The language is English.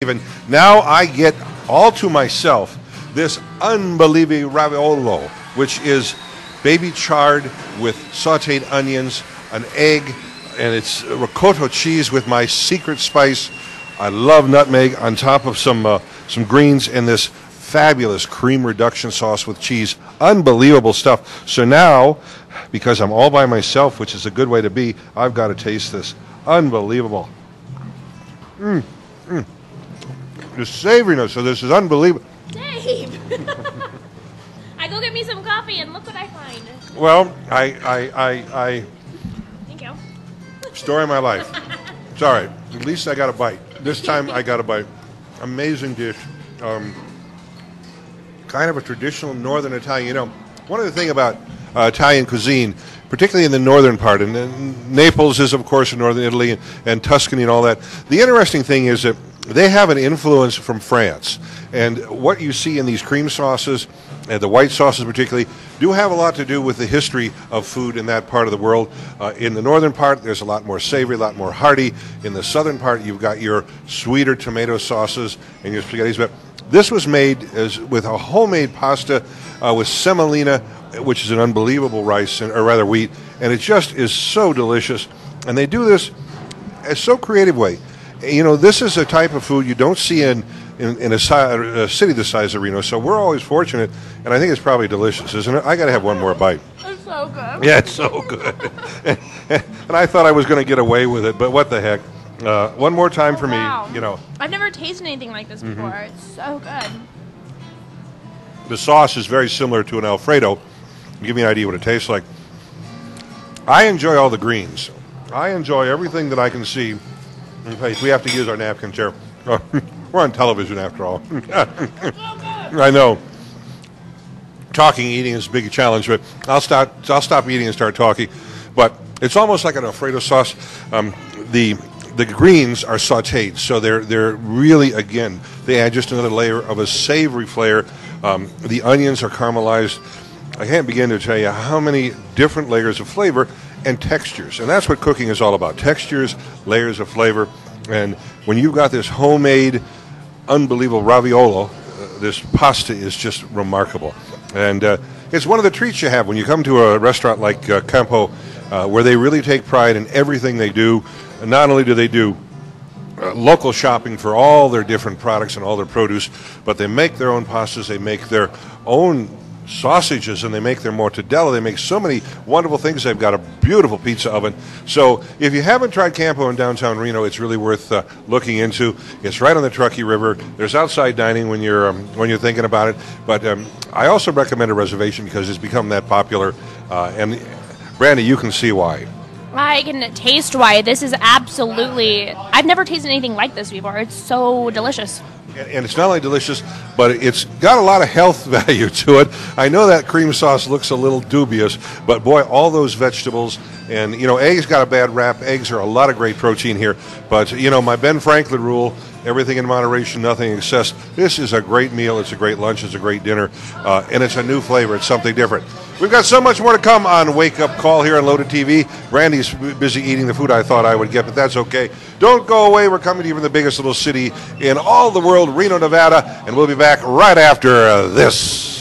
Even now I get all to myself this unbelievable raviolo, which is baby chard with sauteed onions, an egg, and it's ricotta cheese with my secret spice. I love nutmeg on top of some greens and this fabulous cream reduction sauce with cheese. Unbelievable stuff. So now, because I'm all by myself, which is a good way to be, I've got to taste this. Unbelievable. The savoriness of this is unbelievable. Dave! I go get me some coffee and look what I find. Well, Thank you. story of my life. It's all right. At least I got a bite. This time I got a bite. Amazing dish. Kind of a traditional northern Italian. You know, one of the things about Italian cuisine, particularly in the northern part, and Naples is, of course, in northern Italy, and Tuscany and all that. The interesting thing is that they have an influence from France. And what you see in these cream sauces, and the white sauces particularly, do have a lot to do with the history of food in that part of the world. In the northern part, there's a lot more savory, a lot more hearty. In the southern part, you've got your sweeter tomato sauces and your spaghettis. But this was made with a homemade pasta with semolina, which is an unbelievable rice, or rather wheat. And it just is so delicious. And they do this in a so creative way. You know, this is a type of food you don't see in a city the size of Reno, so we're always fortunate, and I think it's probably delicious, isn't it? I got to have one more bite. It's so good. Yeah, it's so good. And I thought I was going to get away with it, but what the heck. One more time for me, you know. I've never tasted anything like this before. It's so good. The sauce is very similar to an Alfredo. Give me an idea what it tastes like. I enjoy all the greens. I enjoy everything that I can see. In fact, we have to use our napkins here. We're on television after all. I know. Talking, eating is a big challenge, but I'll stop eating and start talking. But it's almost like an Alfredo sauce. The greens are sautéed, so they're really, again, they add just another layer of a savory flavor. The onions are caramelized. I can't begin to tell you how many different layers of flavor and textures. And that's what cooking is all about. Textures, layers of flavor. And when you've got this homemade, unbelievable raviolo, this pasta is just remarkable. And it's one of the treats you have when you come to a restaurant like Campo, where they really take pride in everything they do. And not only do they do local shopping for all their different products and all their produce, but they make their own pastas, they make their own sausages, and they make their mortadella. They make so many wonderful things. They've got a beautiful pizza oven. So if you haven't tried Campo in downtown Reno, it's really worth looking into. It's right on the Truckee River. There's outside dining when you're thinking about it. But I also recommend a reservation because it's become that popular. And Brandy, you can see why. I can taste why. This is absolutely... I've never tasted anything like this before. It's so delicious. And it's not only delicious, but it's got a lot of health value to it. I know that cream sauce looks a little dubious, but boy, all those vegetables, and, you know, eggs got a bad rap. Eggs are a lot of great protein here. But, you know, my Ben Franklin rule, everything in moderation, nothing in excess. This is a great meal. It's a great lunch. It's a great dinner. And it's a new flavor. It's something different. We've got so much more to come on Wake Up Call here on Loaded TV. Brandy's busy eating the food I thought I would get, but that's okay. Don't go away. We're coming to you from the biggest little city in all the world, Reno, Nevada, and we'll be back right after this.